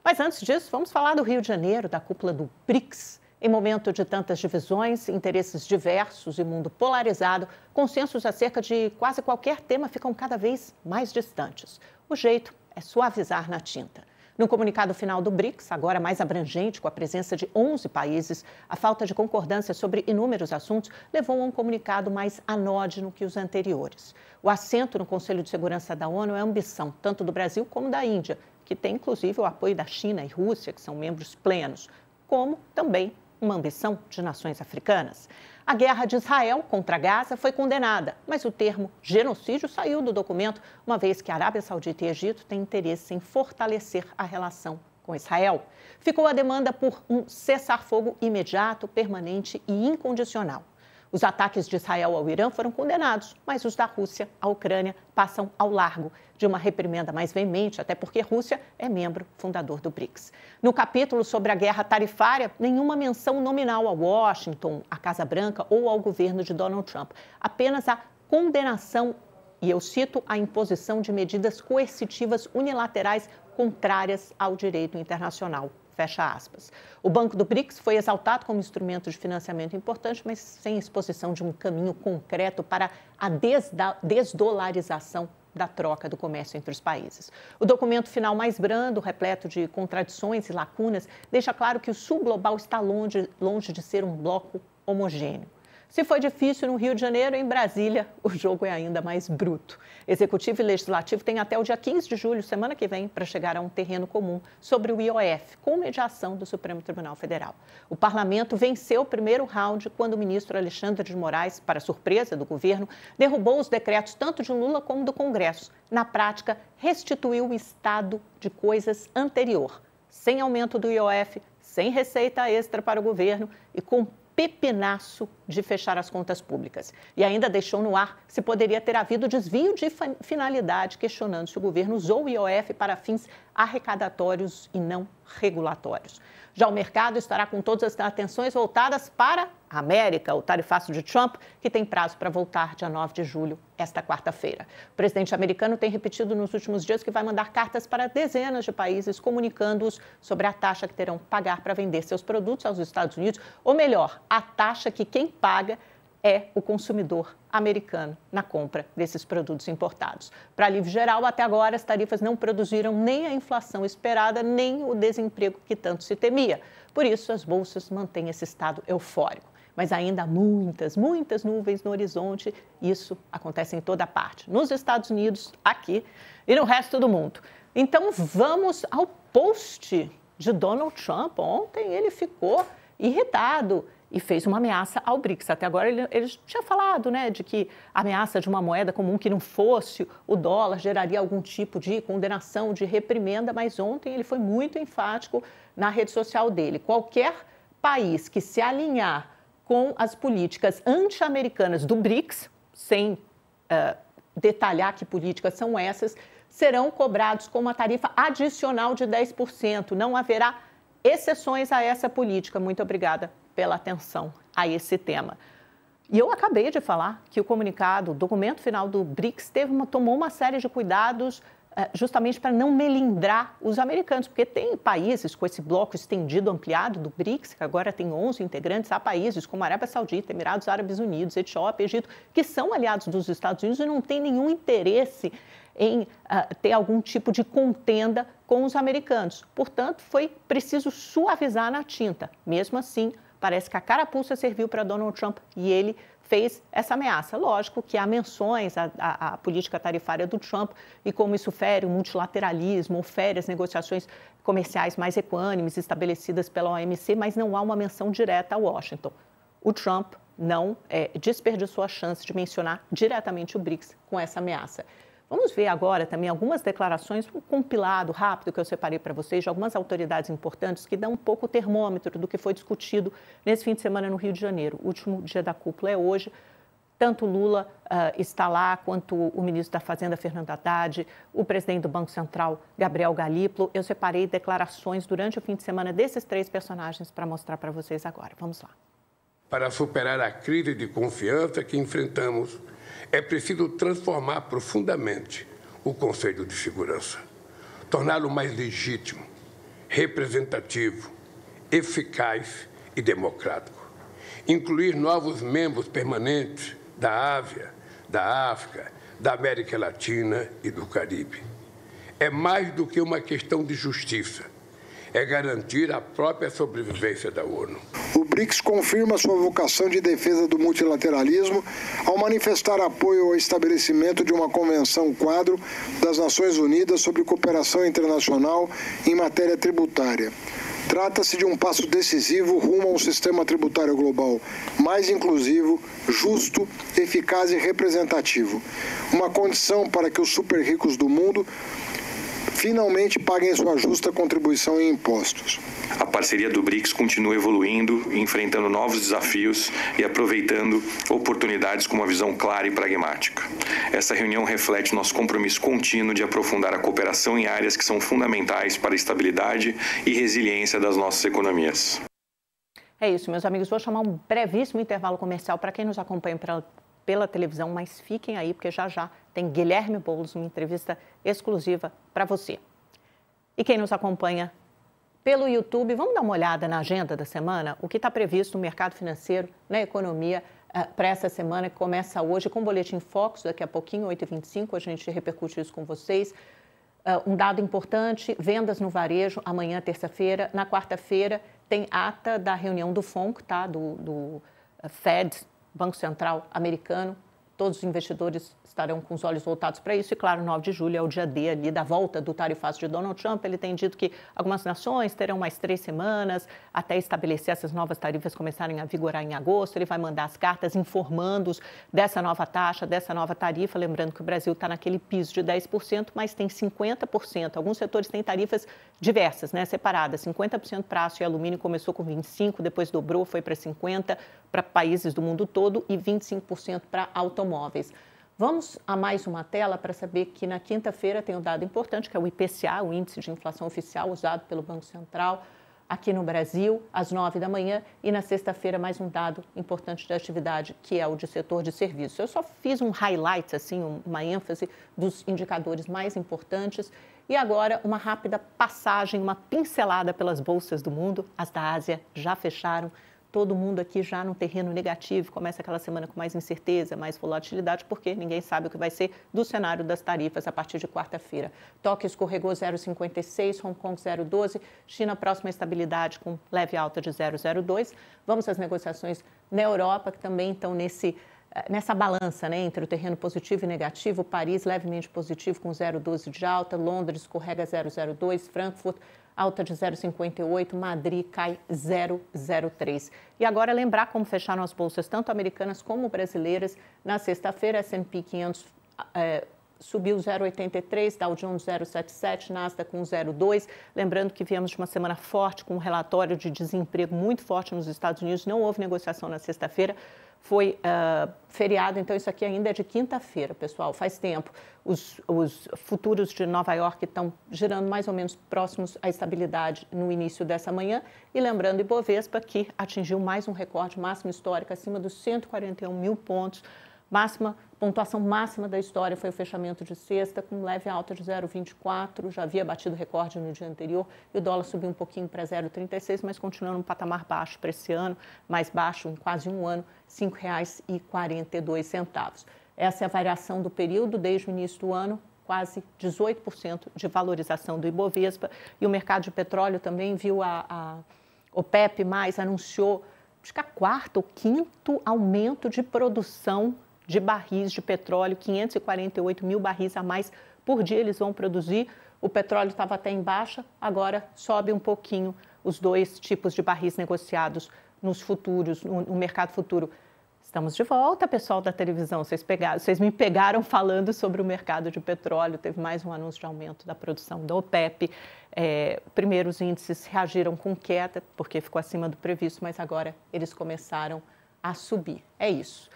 Mas antes disso, vamos falar do Rio de Janeiro, da cúpula do BRICS. Em momento de tantas divisões, interesses diversos e mundo polarizado, consensos acerca de quase qualquer tema ficam cada vez mais distantes. O jeito é suavizar na tinta. No comunicado final do BRICS, agora mais abrangente, com a presença de 11 países, a falta de concordância sobre inúmeros assuntos levou a um comunicado mais anódino que os anteriores. O assento no Conselho de Segurança da ONU é ambição tanto do Brasil como da Índia, que tem inclusive o apoio da China e Rússia, que são membros plenos, como também uma ambição de nações africanas. A guerra de Israel contra Gaza foi condenada, mas o termo genocídio saiu do documento, uma vez que a Arábia Saudita e Egito têm interesse em fortalecer a relação com Israel. Ficou a demanda por um cessar-fogo imediato, permanente e incondicional. Os ataques de Israel ao Irã foram condenados, mas os da Rússia à Ucrânia passam ao largo de uma reprimenda mais veemente, até porque a Rússia é membro fundador do BRICS. No capítulo sobre a guerra tarifária, nenhuma menção nominal a Washington, à Casa Branca ou ao governo de Donald Trump. Apenas a condenação, e eu cito, a imposição de medidas coercitivas unilaterais contrárias ao direito internacional. Fecha aspas. O Banco do BRICS foi exaltado como instrumento de financiamento importante, mas sem exposição de um caminho concreto para a desdolarização da troca do comércio entre os países. O documento final mais brando, repleto de contradições e lacunas, deixa claro que o Sul global está longe de ser um bloco homogêneo. Se foi difícil no Rio de Janeiro, em Brasília, o jogo é ainda mais bruto. Executivo e Legislativo têm até o dia 15 de julho, semana que vem, para chegar a um terreno comum sobre o IOF, com mediação do Supremo Tribunal Federal. O parlamento venceu o primeiro round quando o ministro Alexandre de Moraes, para surpresa do governo, derrubou os decretos tanto de Lula como do Congresso. Na prática, restituiu o estado de coisas anterior, sem aumento do IOF, sem receita extra para o governo e com pepinaço de fechar as contas públicas. E ainda deixou no ar se poderia ter havido desvio de finalidade, questionando se o governo usou o IOF para fins arrecadatórios e não regulatórios. Já o mercado estará com todas as atenções voltadas para a América, o tarifaço de Trump, que tem prazo para voltar dia 9 de julho, esta quarta-feira. O presidente americano tem repetido nos últimos dias que vai mandar cartas para dezenas de países, comunicando-os sobre a taxa que terão que pagar para vender seus produtos aos Estados Unidos, ou melhor, a taxa que quem paga é o consumidor americano na compra desses produtos importados. Para alívio geral, até agora, as tarifas não produziram nem a inflação esperada, nem o desemprego que tanto se temia. Por isso, as bolsas mantêm esse estado eufórico. Mas ainda há muitas nuvens no horizonte. Isso acontece em toda parte, nos Estados Unidos, aqui e no resto do mundo. Então, vamos ao post de Donald Trump. Ontem ele ficou irritado e fez uma ameaça ao BRICS. Até agora ele tinha falado, de que a ameaça de uma moeda comum que não fosse o dólar geraria algum tipo de condenação, de reprimenda, mas ontem ele foi muito enfático na rede social dele. Qualquer país que se alinhar com as políticas anti-americanas do BRICS, sem detalhar que políticas são essas, serão cobrados com uma tarifa adicional de 10%. Não haverá exceções a essa política. Muito obrigada pela atenção a esse tema. E eu acabei de falar que o comunicado, o documento final do BRICS, tomou uma série de cuidados justamente para não melindrar os americanos, porque tem países com esse bloco estendido, ampliado do BRICS, que agora tem 11 integrantes, há países como a Arábia Saudita, Emirados Árabes Unidos, Etiópia, Egito, que são aliados dos Estados Unidos e não têm nenhum interesse em ter algum tipo de contenda com os americanos. Portanto, foi preciso suavizar na tinta. Mesmo assim, parece que a carapuça serviu para Donald Trump e ele fez essa ameaça. Lógico que há menções à política tarifária do Trump e como isso fere o multilateralismo, ou fere as negociações comerciais mais equânimes estabelecidas pela OMC, mas não há uma menção direta a Washington. O Trump não desperdiçou a chance de mencionar diretamente o BRICS com essa ameaça. Vamos ver agora também algumas declarações, um compilado rápido que eu separei para vocês de algumas autoridades importantes que dão um pouco o termômetro do que foi discutido nesse fim de semana no Rio de Janeiro. O último dia da cúpula é hoje. Tanto Lula está lá, quanto o ministro da Fazenda, Fernando Haddad, o presidente do Banco Central, Gabriel Galípolo. Eu separei declarações durante o fim de semana desses três personagens para mostrar para vocês agora. Vamos lá. Para superar a crise de confiança que enfrentamos, é preciso transformar profundamente o Conselho de Segurança, torná-lo mais legítimo representativo, eficaz e democrático. Incluir novos membros permanentes da Ásia, da África, da América Latina e do Caribe. É mais do que uma questão de justiça, é garantir a própria sobrevivência da ONU. O BRICS confirma sua vocação de defesa do multilateralismo ao manifestar apoio ao estabelecimento de uma convenção quadro das Nações Unidas sobre cooperação internacional em matéria tributária. Trata-se de um passo decisivo rumo a um sistema tributário global mais inclusivo, justo, eficaz e representativo. Uma condição para que os super ricos do mundo finalmente paguem sua justa contribuição em impostos. A parceria do BRICS continua evoluindo, enfrentando novos desafios e aproveitando oportunidades com uma visão clara e pragmática. Essa reunião reflete nosso compromisso contínuo de aprofundar a cooperação em áreas que são fundamentais para a estabilidade e resiliência das nossas economias. É isso, meus amigos. Vou chamar um brevíssimo intervalo comercial para quem nos acompanha pela televisão, mas fiquem aí, porque já já tem Guilherme Boulos, uma entrevista exclusiva para você. E quem nos acompanha pelo YouTube, vamos dar uma olhada na agenda da semana, o que está previsto no mercado financeiro, na economia, para essa semana que começa hoje com o Boletim Focus, daqui a pouquinho, 8h25, a gente repercute isso com vocês. Um dado importante, vendas no varejo, amanhã, terça-feira. Na quarta-feira, tem ata da reunião do FONC, tá? do Fed, Banco Central Americano. Todos os investidores estarão com os olhos voltados para isso. E, claro, 9 de julho é o dia D ali da volta do tarifaço de Donald Trump. Ele tem dito que algumas nações terão mais 3 semanas até estabelecer essas novas tarifas começarem a vigorar em agosto. Ele vai mandar as cartas informando-os dessa nova taxa, dessa nova tarifa. Lembrando que o Brasil está naquele piso de 10%, mas tem 50%. Alguns setores têm tarifas diversas, né, separadas. 50% para aço e alumínio, começou com 25%, depois dobrou, foi para 50% para países do mundo todo e 25% para automóveis. Vamos a mais uma tela para saber que na quinta-feira tem um dado importante, que é o IPCA, o Índice de Inflação Oficial, usado pelo Banco Central aqui no Brasil, às 9 da manhã. E na sexta-feira, mais um dado importante da atividade, que é o de setor de serviços. Eu só fiz um highlight, assim, uma ênfase dos indicadores mais importantes. E agora, uma rápida passagem, uma pincelada pelas bolsas do mundo. As da Ásia já fecharam. Todo mundo aqui já no terreno negativo, começa aquela semana com mais incerteza, mais volatilidade, porque ninguém sabe o que vai ser do cenário das tarifas a partir de quarta-feira. Tóquio escorregou 0,56, Hong Kong 0,12, China próxima à estabilidade com leve alta de 0,02. Vamos às negociações na Europa, que também estão nessa balança, né, entre o terreno positivo e negativo. Paris levemente positivo com 0,12 de alta, Londres escorrega 0,02, Frankfurt alta de 0,58, Madrid cai 0,03. E agora lembrar como fecharam as bolsas, tanto americanas como brasileiras. Na sexta-feira, S&P 500 subiu 0,83, Dow Jones 0,77, Nasdaq com 0,2. Lembrando que viemos de uma semana forte, com um relatório de desemprego muito forte nos Estados Unidos. Não houve negociação na sexta-feira. Foi feriado, então isso aqui ainda é de quinta-feira, pessoal, faz tempo. Os futuros de Nova York estão girando mais ou menos próximos à estabilidade no início dessa manhã. E lembrando, Ibovespa, que atingiu mais um recorde máximo histórico, acima dos 141 mil pontos. Pontuação máxima da história foi o fechamento de sexta, com leve alta de 0,24, já havia batido recorde no dia anterior, e o dólar subiu um pouquinho para 0,36, mas continuando um patamar baixo para esse ano, mais baixo em quase um ano, R$ 5,42. Essa é a variação do período desde o início do ano, quase 18% de valorização do Ibovespa, e o mercado de petróleo também viu a OPEP+, anunciou, acho que a quarta ou quinto aumento de produção de barris de petróleo, 548 mil barris a mais por dia eles vão produzir. O petróleo estava até em baixa, agora sobe um pouquinho os dois tipos de barris negociados nos futuros, no mercado futuro. Estamos de volta, pessoal da televisão. Vocês me pegaram falando sobre o mercado de petróleo. Teve mais um anúncio de aumento da produção da OPEP. Primeiro, os índices reagiram com queda, porque ficou acima do previsto, mas agora eles começaram a subir. É isso.